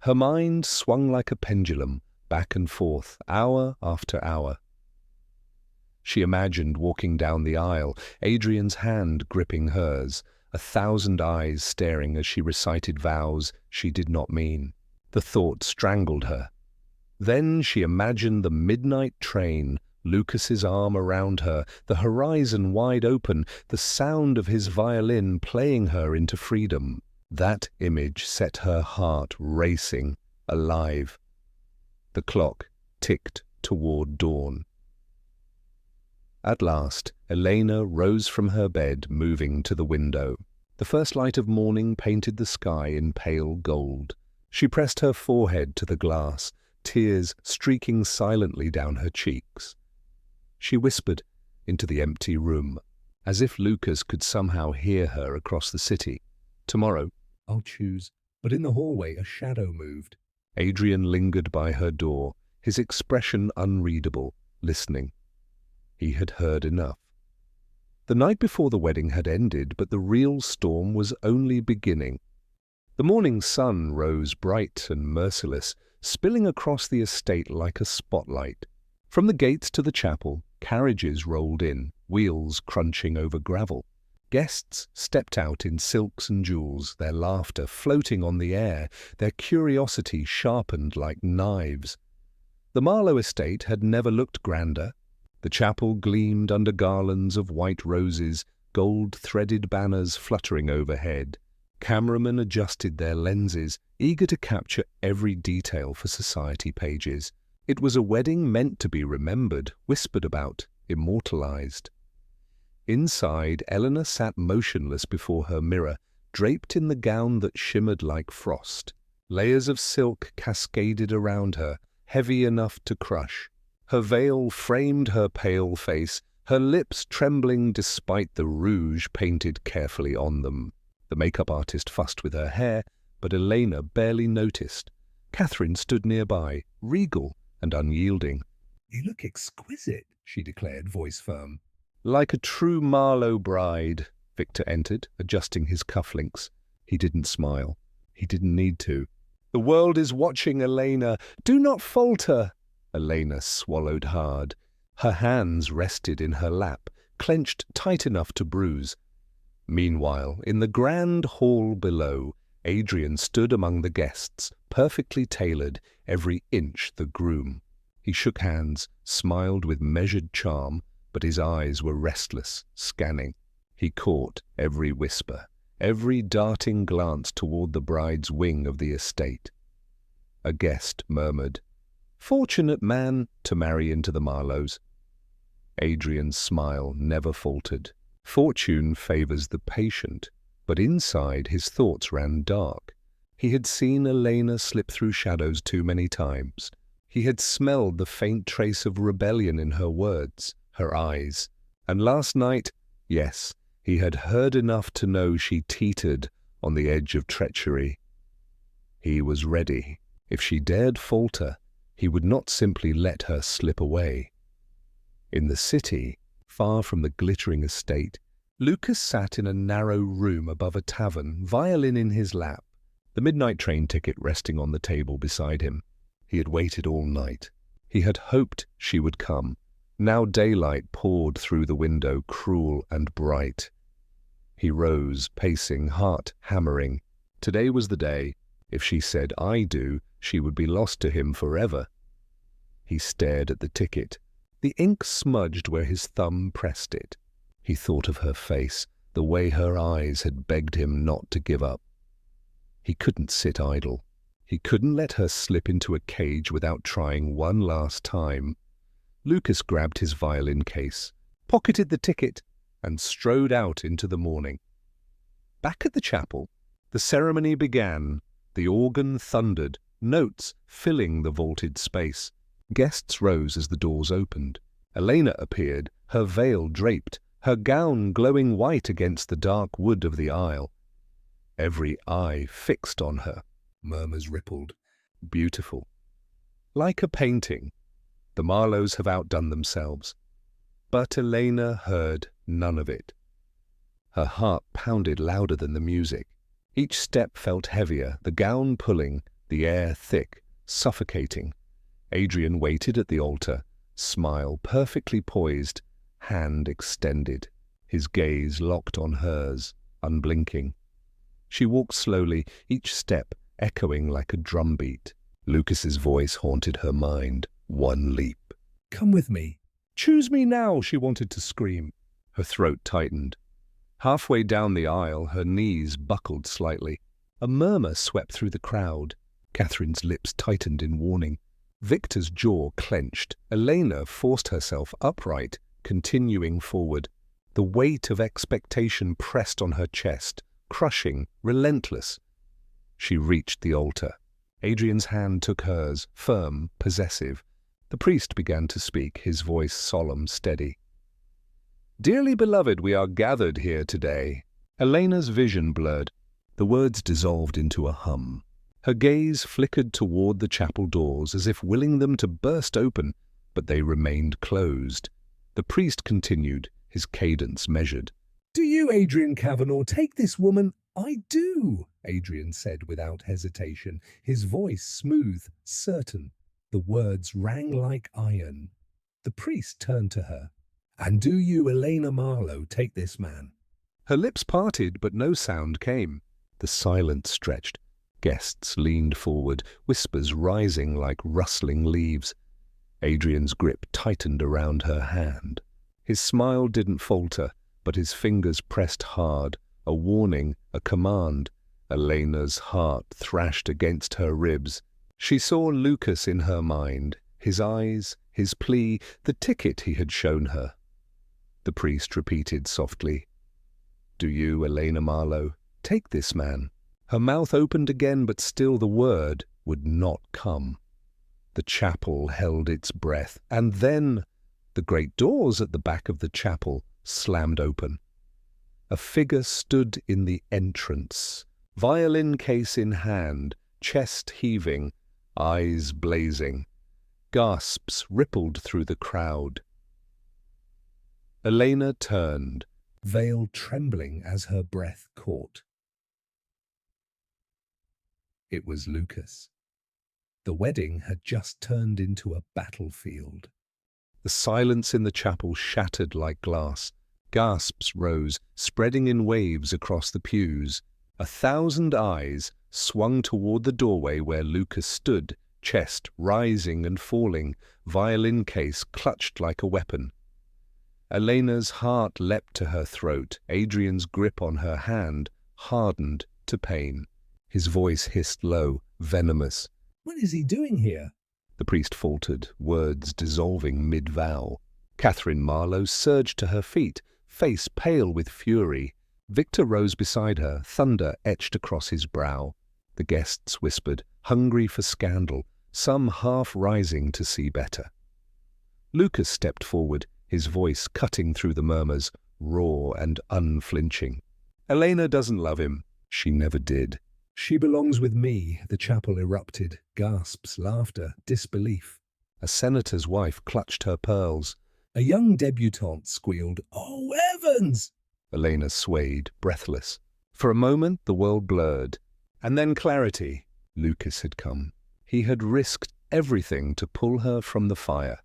Her mind swung like a pendulum, back and forth, hour after hour. She imagined walking down the aisle, Adrian's hand gripping hers, 1,000 eyes staring as she recited vows she did not mean. The thought strangled her. Then she imagined the midnight train, Lucas's arm around her, the horizon wide open, the sound of his violin playing her into freedom. That image set her heart racing, alive. The clock ticked toward dawn. At last, Elena rose from her bed, moving to the window. The first light of morning painted the sky in pale gold. She pressed her forehead to the glass, tears streaking silently down her cheeks. She whispered into the empty room, as if Lucas could somehow hear her across the city. "Tomorrow." "I'll choose." But in the hallway a shadow moved. Adrian lingered by her door, his expression unreadable, listening. He had heard enough. The night before the wedding had ended, but the real storm was only beginning. The morning sun rose bright and merciless, spilling across the estate like a spotlight. From the gates to the chapel, carriages rolled in, wheels crunching over gravel. Guests stepped out in silks and jewels, their laughter floating on the air, their curiosity sharpened like knives. The Marlowe estate had never looked grander. The chapel gleamed under garlands of white roses, gold-threaded banners fluttering overhead. Cameramen adjusted their lenses, eager to capture every detail for society pages. It was a wedding meant to be remembered, whispered about, immortalized. Inside, Eleanor sat motionless before her mirror, draped in the gown that shimmered like frost. Layers of silk cascaded around her, heavy enough to crush. Her veil framed her pale face, her lips trembling despite the rouge painted carefully on them. The makeup artist fussed with her hair, but Elena barely noticed. Catherine stood nearby, regal and unyielding. "You look exquisite," she declared, voice firm. Like a true Marlowe bride, Victor entered, adjusting his cufflinks. He didn't smile. He didn't need to. The world is watching, Elena. Do not falter. Elena swallowed hard. Her hands rested in her lap, clenched tight enough to bruise. Meanwhile, in the grand hall below, Adrian stood among the guests, perfectly tailored, every inch the groom. He shook hands, smiled with measured charm, but his eyes were restless, scanning. He caught every whisper, every darting glance toward the bride's wing of the estate. A guest murmured, "Fortunate man to marry into the Marlowes." Adrian's smile never faltered. Fortune favors the patient, but inside his thoughts ran dark. He had seen Elena slip through shadows too many times. He had smelled the faint trace of rebellion in her words, her eyes. And last night, yes, he had heard enough to know she teetered on the edge of treachery. He was ready. If she dared falter, he would not simply let her slip away. In the city, far from the glittering estate, Lucas sat in a narrow room above a tavern, violin in his lap, the midnight train ticket resting on the table beside him. He had waited all night. He had hoped she would come. Now daylight poured through the window, cruel and bright. He rose, pacing, heart hammering. Today was the day. If she said, "I do," she would be lost to him forever. He stared at the ticket. The ink smudged where his thumb pressed it. He thought of her face, the way her eyes had begged him not to give up. He couldn't sit idle. He couldn't let her slip into a cage without trying one last time. Lucas grabbed his violin case, pocketed the ticket, and strode out into the morning. Back at the chapel, the ceremony began. The organ thundered, notes filling the vaulted space. Guests rose as the doors opened. Elena appeared, her veil draped, her gown glowing white against the dark wood of the aisle. Every eye fixed on her. Murmurs rippled. Beautiful. Like a painting. The Marlowes have outdone themselves. But Elena heard none of it. Her heart pounded louder than the music. Each step felt heavier, the gown pulling, the air thick, suffocating. Adrian waited at the altar, smile perfectly poised, hand extended, his gaze locked on hers, unblinking. She walked slowly, each step echoing like a drumbeat. Lucas's voice haunted her mind. One leap. "Come with me." "Choose me now," she wanted to scream. Her throat tightened. Halfway down the aisle, her knees buckled slightly. A murmur swept through the crowd. Catherine's lips tightened in warning. Victor's jaw clenched. Elena forced herself upright, continuing forward. The weight of expectation pressed on her chest, crushing, relentless. She reached the altar. Adrian's hand took hers, firm, possessive. The priest began to speak, his voice solemn, steady. "Dearly beloved, we are gathered here today." Elena's vision blurred. The words dissolved into a hum. Her gaze flickered toward the chapel doors as if willing them to burst open, but they remained closed. The priest continued, his cadence measured. "Do you, Adrian Kavanagh, take this woman?" "I do," Adrian said without hesitation, his voice smooth, certain. The words rang like iron. The priest turned to her. "And do you, Elena Marlowe, take this man?" Her lips parted, but no sound came. The silence stretched. Guests leaned forward, whispers rising like rustling leaves. Adrian's grip tightened around her hand. His smile didn't falter, but his fingers pressed hard, a warning, a command. Elena's heart thrashed against her ribs. She saw Lucas in her mind, his eyes, his plea, the ticket he had shown her. The priest repeated softly, "Do you, Elena Marlowe, take this man?" Her mouth opened again, but still the word would not come. The chapel held its breath, and then the great doors at the back of the chapel slammed open. A figure stood in the entrance, violin case in hand, chest heaving, eyes blazing. Gasps rippled through the crowd. Elena turned, veil trembling as her breath caught. It was Lucas. The wedding had just turned into a battlefield. The silence in the chapel shattered like glass. Gasps rose, spreading in waves across the pews. 1,000 eyes swung toward the doorway where Lucas stood, chest rising and falling, violin case clutched like a weapon. Elena's heart leapt to her throat. Adrian's grip on her hand hardened to pain. His voice hissed low, venomous. "What is he doing here?" The priest faltered, words dissolving mid-vow. Catherine Marlowe surged to her feet, face pale with fury. Victor rose beside her, thunder etched across his brow. The guests whispered, hungry for scandal, some half rising to see better. Lucas stepped forward, his voice cutting through the murmurs, raw and unflinching. "Elena doesn't love him. She never did." "She belongs with me," the chapel erupted. Gasps, laughter, disbelief. A senator's wife clutched her pearls. A young debutante squealed, "Oh, Evans!" Elena swayed, breathless. For a moment the world blurred. And then clarity. Lucas had come. He had risked everything to pull her from the fire.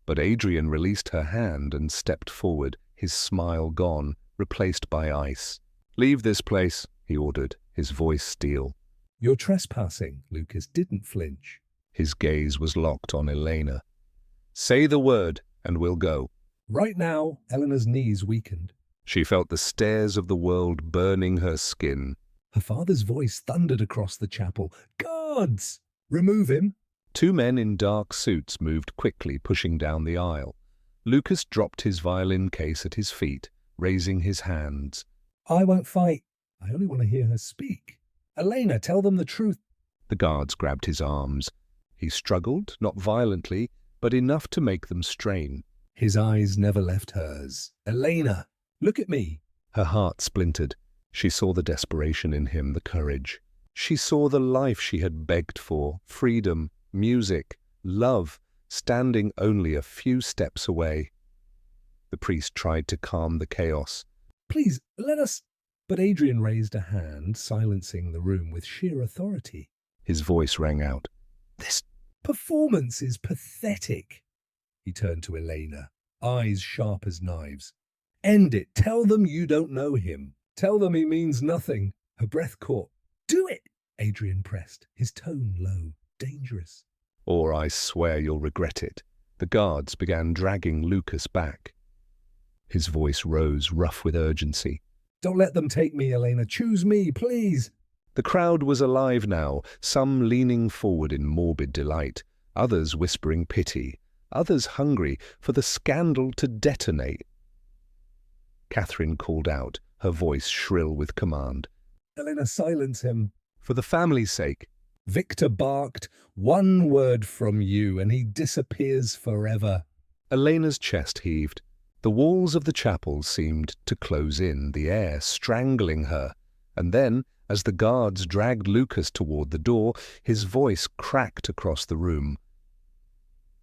But Adrian released her hand and stepped forward, his smile gone, replaced by ice. "Leave this place," he ordered, his voice steel. "You're trespassing." Lucas didn't flinch. His gaze was locked on Elena. "Say the word, and we'll go." Right now, Eleanor's knees weakened. She felt the stares of the world burning her skin. Her father's voice thundered across the chapel. "Guards! Remove him!" 2 men in dark suits moved quickly, pushing down the aisle. Lucas dropped his violin case at his feet, raising his hands. "I won't fight. I only want to hear her speak. Elena, tell them the truth." The guards grabbed his arms. He struggled, not violently, but enough to make them strain. His eyes never left hers. "Elena, look at me." Her heart splintered. She saw the desperation in him, the courage. She saw the life she had begged for, freedom, music, love, standing only a few steps away. The priest tried to calm the chaos. "Please, let us—" But Adrian raised a hand, silencing the room with sheer authority. His voice rang out. "This performance is pathetic." He turned to Elena, eyes sharp as knives. "End it. Tell them you don't know him. Tell them he means nothing." Her breath caught. "Do it," Adrian pressed, his tone low, dangerous. "Or I swear you'll regret it." The guards began dragging Lucas back. His voice rose, rough with urgency. "Don't let them take me, Elena. Choose me, please." The crowd was alive now, some leaning forward in morbid delight, others whispering pity, others hungry for the scandal to detonate. Catherine called out, her voice shrill with command. "Elena, silence him." "For the family's sake." Victor barked, "One word from you and he disappears forever." Elena's chest heaved. The walls of the chapel seemed to close in, the air strangling her. And then, as the guards dragged Lucas toward the door, his voice cracked across the room.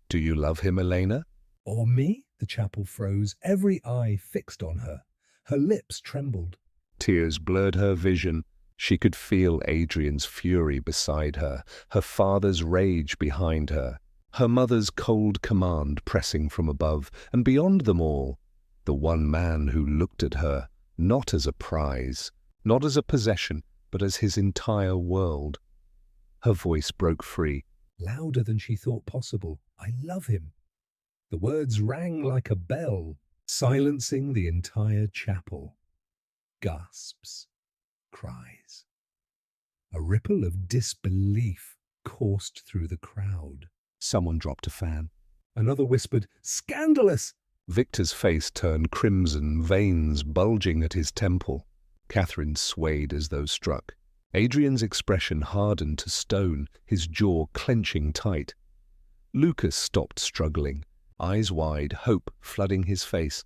"Do you love him, Elena?" "Or me?" The chapel froze, every eye fixed on her. Her lips trembled. Tears blurred her vision. She could feel Adrian's fury beside her, her father's rage behind her, her mother's cold command pressing from above, and beyond them all, the one man who looked at her, not as a prize, not as a possession, but as his entire world. Her voice broke free. Louder than she thought possible. I love him. The words rang like a bell, silencing the entire chapel. Gasps. Cries. A ripple of disbelief coursed through the crowd. Someone dropped a fan. Another whispered, "Scandalous!" Victor's face turned crimson, veins bulging at his temple. Catherine swayed as though struck. Adrian's expression hardened to stone, his jaw clenching tight. Lucas stopped struggling, eyes wide, hope flooding his face.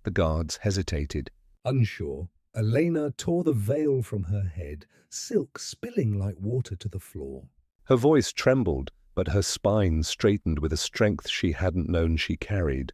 The guards hesitated. Unsure, Elena tore the veil from her head, silk spilling like water to the floor. Her voice trembled, but her spine straightened with a strength she hadn't known she carried.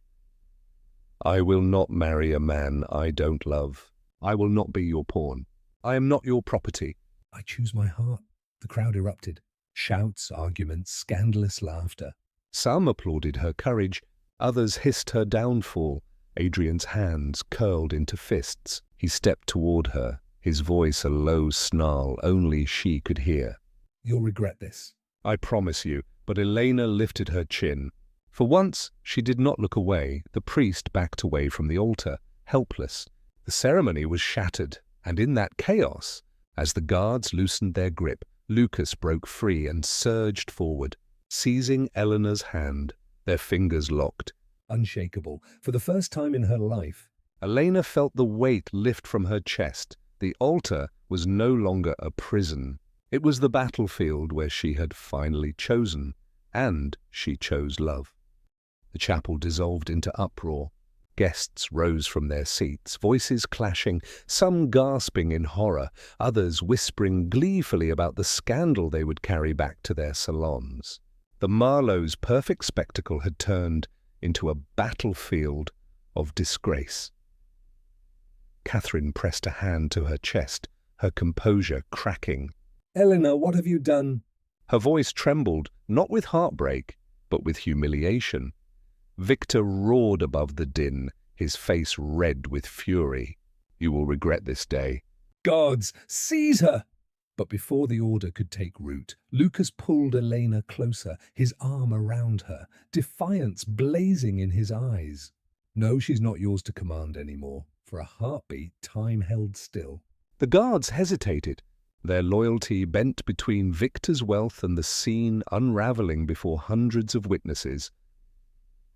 I will not marry a man I don't love. I will not be your pawn. I am not your property. I choose my heart. The crowd erupted. Shouts, arguments, scandalous laughter. Some applauded her courage, others hissed her downfall. Adrian's hands curled into fists. He stepped toward her, his voice a low snarl only she could hear. You'll regret this. I promise you. But Elena lifted her chin. For once, she did not look away. The priest backed away from the altar, helpless. The ceremony was shattered, and in that chaos, as the guards loosened their grip, Lucas broke free and surged forward, seizing Eleanor's hand, their fingers locked. Unshakable, for the first time in her life. Elena felt the weight lift from her chest. The altar was no longer a prison. It was the battlefield where she had finally chosen, and she chose love. The chapel dissolved into uproar. Guests rose from their seats, voices clashing, some gasping in horror, others whispering gleefully about the scandal they would carry back to their salons. The Marlowe's perfect spectacle had turned into a battlefield of disgrace. Catherine pressed a hand to her chest, her composure cracking. Eleanor, what have you done? Her voice trembled, not with heartbreak, but with humiliation. Victor roared above the din, his face red with fury. You will regret this day. Guards, seize her! But before the order could take root, Lucas pulled Elena closer, his arm around her, defiance blazing in his eyes. No, she's not yours to command anymore. For a heartbeat, time held still. The guards hesitated, their loyalty bent between Victor's wealth and the scene unraveling before hundreds of witnesses.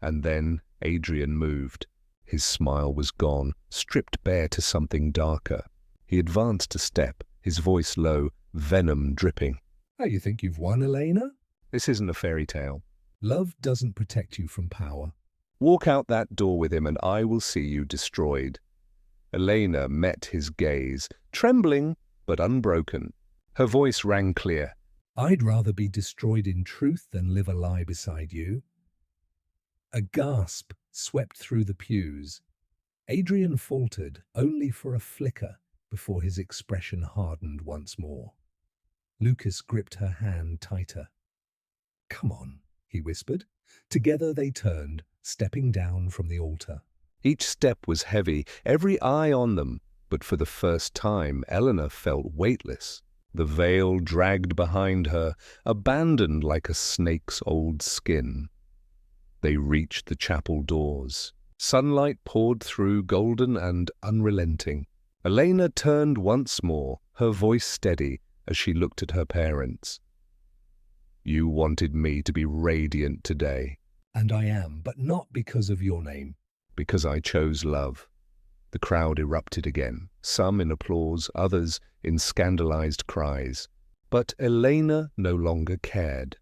And then Adrian moved. His smile was gone, stripped bare to something darker. He advanced a step, his voice low, venom dripping. Oh, you think you've won, Elena? This isn't a fairy tale. Love doesn't protect you from power. Walk out that door with him and I will see you destroyed. Elena met his gaze, trembling but unbroken. Her voice rang clear. I'd rather be destroyed in truth than live a lie beside you. A gasp swept through the pews. Adrian faltered only for a flicker before his expression hardened once more. Lucas gripped her hand tighter. Come on, he whispered. Together they turned, stepping down from the altar. Each step was heavy, every eye on them, but for the first time Eleanor felt weightless. The veil dragged behind her, abandoned like a snake's old skin. They reached the chapel doors. Sunlight poured through, golden and unrelenting. Elena turned once more, her voice steady as she looked at her parents. You wanted me to be radiant today. And I am, but not because of your name. Because I chose love. The crowd erupted again, some in applause, others in scandalized cries. But Elena no longer cared.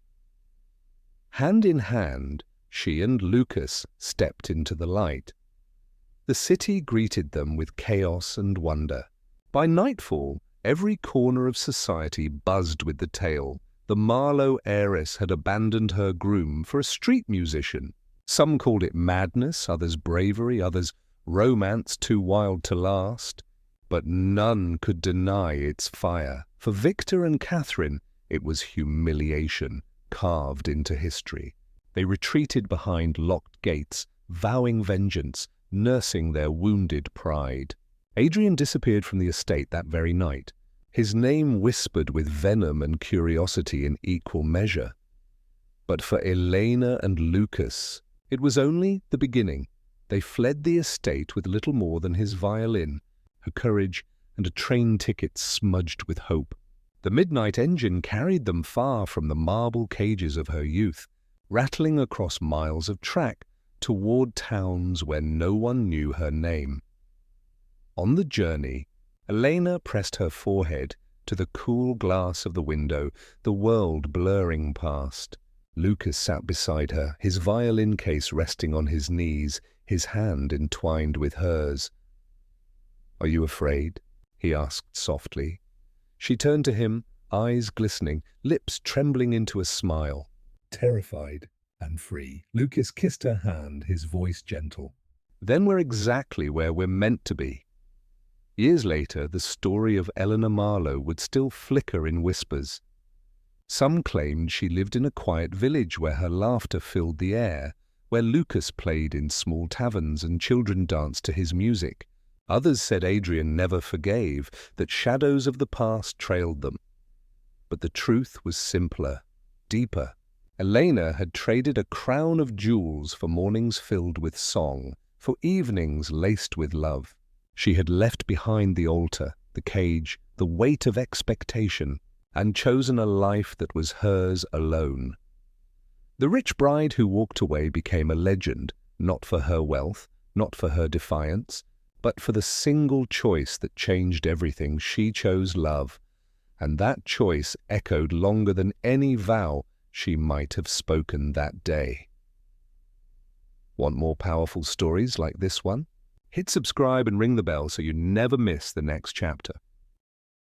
Hand in hand, she and Lucas stepped into the light. The city greeted them with chaos and wonder. By nightfall, every corner of society buzzed with the tale. The Marlowe heiress had abandoned her groom for a street musician. Some called it madness, others bravery, others romance too wild to last. But none could deny its fire. For Victor and Catherine, it was humiliation carved into history. They retreated behind locked gates, vowing vengeance, nursing their wounded pride. Adrian disappeared from the estate that very night, his name whispered with venom and curiosity in equal measure. But for Elena and Lucas, it was only the beginning. They fled the estate with little more than his violin, her courage, and a train ticket smudged with hope. The midnight engine carried them far from the marble cages of her youth, rattling across miles of track toward towns where no one knew her name. On the journey, Elena pressed her forehead to the cool glass of the window, the world blurring past. Lucas sat beside her, his violin case resting on his knees, his hand entwined with hers. "Are you afraid?" he asked softly. She turned to him, eyes glistening, lips trembling into a smile. Terrified and free, Lucas kissed her hand, his voice gentle. "Then we're exactly where we're meant to be." Years later, the story of Eleanor Marlowe would still flicker in whispers. Some claimed she lived in a quiet village where her laughter filled the air, where Lucas played in small taverns and children danced to his music. Others said Adrian never forgave, that shadows of the past trailed them. But the truth was simpler, deeper. Elena had traded a crown of jewels for mornings filled with song, for evenings laced with love. She had left behind the altar, the cage, the weight of expectation, and chosen a life that was hers alone. The rich bride who walked away became a legend, not for her wealth, not for her defiance, but for the single choice that changed everything. She chose love, and that choice echoed longer than any vow she might have spoken that day. Want more powerful stories like this one? Hit subscribe and ring the bell so you never miss the next chapter.